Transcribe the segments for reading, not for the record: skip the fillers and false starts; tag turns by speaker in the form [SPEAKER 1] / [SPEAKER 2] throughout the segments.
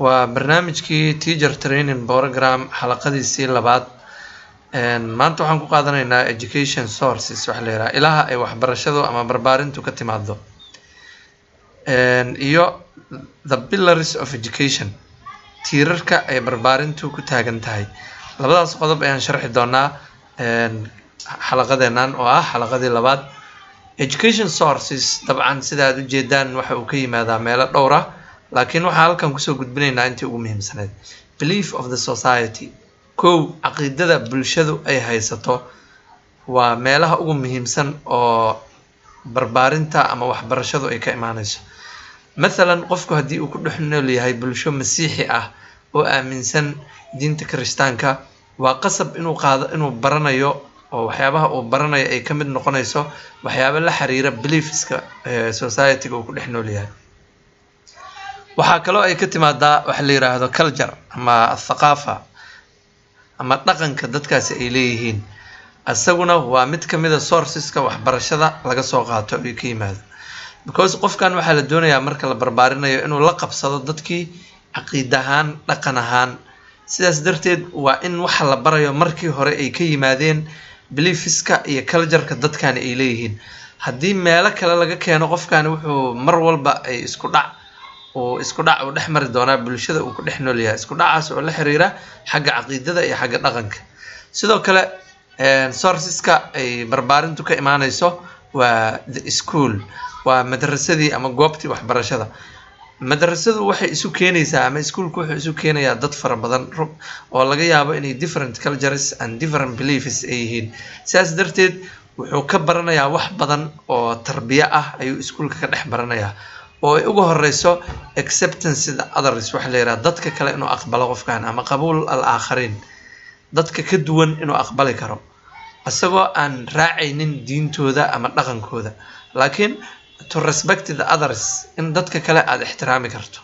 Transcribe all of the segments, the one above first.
[SPEAKER 1] waa barnaamijkii teacher training program xalaqadiisii labaad. maanta waxaan ku qaadanaynaa education sources waxa la yiraahdaa ilaha ay waxbarashadu ama barbaarintu ka timaado iyo the pillars of education tiirarka ay barbaarintu ku taagan tahay. labadaas qodob ayaan sharxi doonaa xalaqadeenan oo ah xalaqadii labaad. education sources dabcan sida aad u jeedaan waxa uu ka yimaadaa meelo dhowr ah, laakiin waxaan halkan kusoo gudbinaynaa intii ugu muhiimsaneed. belief of the society, kow caqiidada bulshadu ay haysato waa meelaha ugu muhiimsan oo barbaarinta ama waxbarashadu ay ka imaanayso. mathalan qofku haddii uu ku dhex nool yahay bulsho masiixi ah oo aaminsan diinta kiristaanka, waa qasab inuu baranayo oo waxyaabaha uu baranayo ay ka mid noqonayso waxyaabo la xiriira beliefska society-ga uu ku dhex nool yahay. waxaa kaloo ay ka timaadaa waxa la yiraahdo culture ama thaqaafa ama dhaqanka dadkaasi ay leeyihiin. asaguna waa mid ka mid ah sourceska waxbarashada laga soo qaato oo ka yimaado, because qofkan waxaa la doonayaa marka la barbaarinayo inuu la qabsado dadkii caqiid ahaan, dhaqan ahaan. sidaas darteed waa in waxa la barayo markii hore ay ka yimaadeen beliefska iyo culture-ka dadkani ay leeyihiin. haddii meelo kale laga keeno, qofkani wuxuu mar walba ay isku dhac uu dhex mari doonaa bulshada uu ku dhex nool yahay, isku dhacaas oo la xiriira xagga caqiidada iyo xagga dhaqanka. sidoo kale sourceska ay barbaarintu ka imaanayso waa the school, waa madrasadii ama goobtii waxbarashada. madrasadu waxay isu keenaysaa ama iskuulku wuxuu isu keenayaa dad fara badan oo laga yaabo inay different cultures and different beliefs ay yihiin. sidaas darteed wuxuu ka baranayaa wax badan oo tarbiya ah ayuu iskuulka ka dhex baranayaa, oo ay ugu horeyso acceptance the others, waxa la yiraahdaa dadka kale inuu aqbalo qofkan ama qabuul al-aakhariin, dadka ka duwan inuu aqbali karo asagoo aan raacaynin diintooda ama dhaqankooda, laakiin to respect the others, in dadka kale aad ixtiraami karto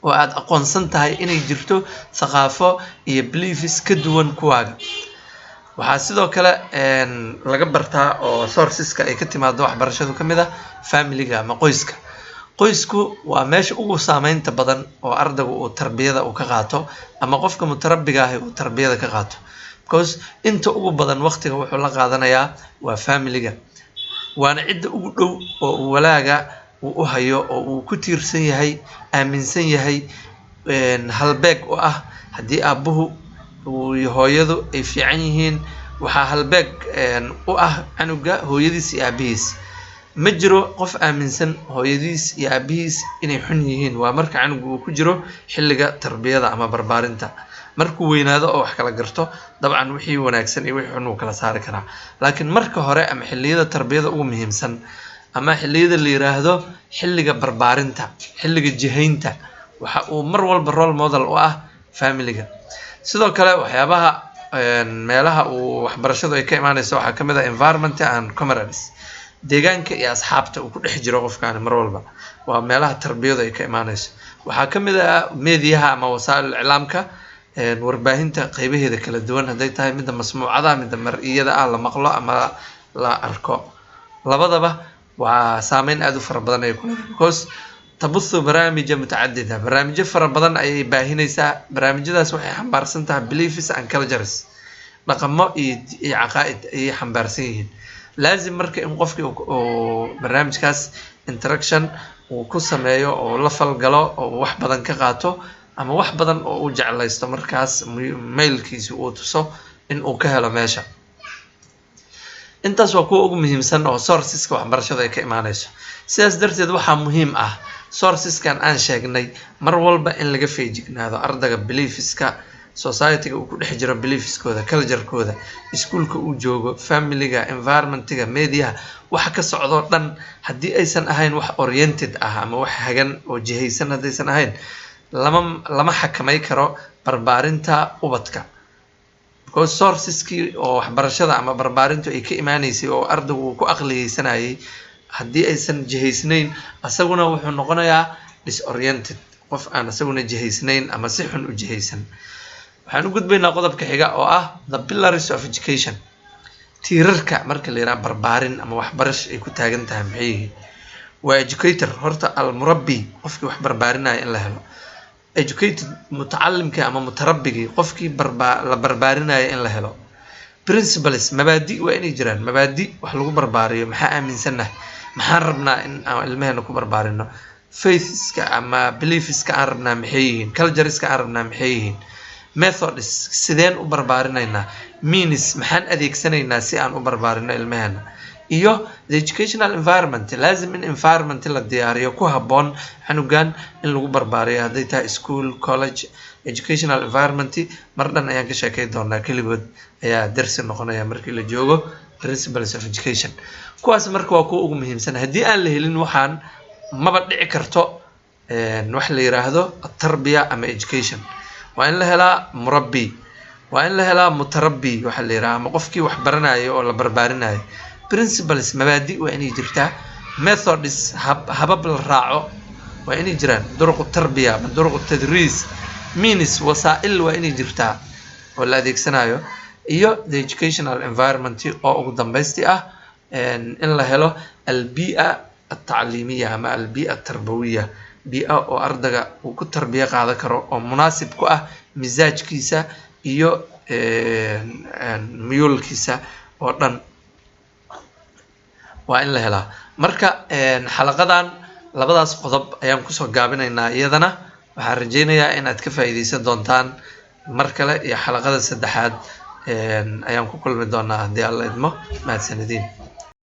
[SPEAKER 1] oo aad aqoonsan tahay inay jirto thaqaafo iyo beliefs ka duwan kuwaaga. waxaa sidoo kale laga bartaa oo sourceska ay ka timaado waxbarashadu ka mid ah family-ga ama qoyska. qoysku waa meesha ugu saameynta badan oo ardaygu uu tarbiyada uu ka qaato ama qofka mutarabbiga ah uu tarbiyada ka qaato, because inta ugu badan waqtiga wuxuu la qaadanayaa waa family-ga, waana cidda ugu dhow oo uu walaaga uu u hayo oo uu ku tiirsan yahay, aaminsan yahay halbeeg oo ah haddii aabbuhu iyo hooyadu ay fiican yihiin, waxaa halbeeg u ah canuga hooyadiis iyo aabihiis. ma jiro qof aaminsan hooyadiis iyo aabihiis inay xun yihiin. waa marka canugu uu ku jiro xilliga tarbiyada ama barbaarinta. markuu weynaado oo wax kala garto, dabcan wixii wanaagsan iyo wixii xun uu kala saari karaa, laakiin marka hore ama xilliyada tarbiyada ugu muhiimsan ama xilliyada la yiraahdo xilliga barbaarinta, xilliga jihaynta, waxa uu mar walba role model u ah family-ga. sidoo kale waxyaabaha meelaha uu waxbarashadu ay ka imaanayso waxaa ka mid ah environment and camaraderies, deegaanka iyo asxaabta uu ku dhex jiro qofkaani mar walba waa meelaha tarbiyadu ay ka imaanayso. waxaa ka mid ah meediyaha ama wasaa'il iclaamka, warbaahinta qaybaheeda kala duwan, hadday tahay midda masmuucada, midda mar'iyada ah la maqlo ama la arko, labadaba waa saameyn aad u fara badan ay ku leedahay, because tabuthu barnaamijyo mutacadida, barnaamijyo fara badan ayay baahinaysaa. barnaamijyadaas waxay xambaarsan tahay beliefs and cultures, dhaqamo iyo caqaa'id ayay xambaarsan yihiin. laazim marka in qofkii uu barnaamijkaas interaction uu ku sameeyo oo la falgalo oo wax badan ka qaato ama wax badan oo uu jeclaysto, markaas mailkiisa uu tuso in uu ka helo meesha. intaas waa kuwa ugu muhiimsan oo sourceska waxbarashada ay ka imaanayso. sidaas darteed waxaa muhiim ah sourceskan aan sheegnay mar walba in laga feejignaado ardayga beliefska society-ga uu ku dhex jiro, beliefskooda, culture-kooda, iskuulka uu joogo, family-ga, environment-ga, meediyaha, waxa ka socdo dhan haddii aysan ahayn wax oriented ah ama wax hagan oo jihaysan haddaysan ahayn, lama xakamay karo barbaarinta ubadka, because sourceskii oo waxbarashada ama barbaarintu ay ka imaanaysay oo ardaygu uu ku aqliyeysanayay haddii aysan jihaysnayn, asaguna wuxuu noqonayaa disoriented, qof aan asaguna jihaysnayn ama si xun u jihaysan. waxaan u gudbaynaa qodobka xiga oo ah the pillars of education, tiirarka marka la yiraahdo barbaarin ama waxbarasho ay ku taagan tahay maxay yihiin. waa educator, horta al murabbi, qofkii wax barbaarinaya in la helo. educated mutacallimka ama mutarabbigii qofkii la barbaarinaya in la helo principles mabaadi waa inay jiraan mabaadi wax lagu barbaariyo maxaa aaminsanahay maxaan rabnaa in aan ilmaheena ku barbaarino faithska ama beliefska aan rabnaa maxay yihiin cultureska aan rabnaa maxay yihiin methods sideen u barbaarinaynaa means maxaan adeegsanaynaa si aan u barbaarino ilmaheena iyo the educational environment laazim in environment la diyaariyo ku habboon xanugan in lagu barbaariyo hadday tahay school college educational environment mar dhan ayaan ka sheekay doonaa keligood ayaa darsi noqonaya markii la joogo principles of education kuwaas marka waa kuwa ugu muhiimsan haddii aan la helin waxaan maba dhici karto wax la yiraahdo tarbiya ama education waa in la helaa murabbi waa in la helaa mutarabbi waxa la yiraahdo ama qofkii wax baranayo oo la barbaarinayo principles mabaadi waa inay jirtaa methods habab la raaco waa inay jiraan duruq tarbiya duruq tadriis means wasaa'il waa inay jirtaa oo la adeegsanayo iyo the educational environment oo ugu dambeystii ah in la helo albi'a التعليمية ama البيئة التربوية بيئة oo ardayga uu ku tarbiya qaadan karo oo munaasib ku ah mizaajkiisa iyo miyulkiisa oo dhan waa in la helaa marka xalaqadan labadaas qodob ayaan kusoo gaabinaynaa iyadana waxaan rajaynayaa in aad ka faa'iideysan doontaan mar kale iyo xalaqada saddexaad ayaan ku kulmi doonaa haddii alla idmo mahadsanidin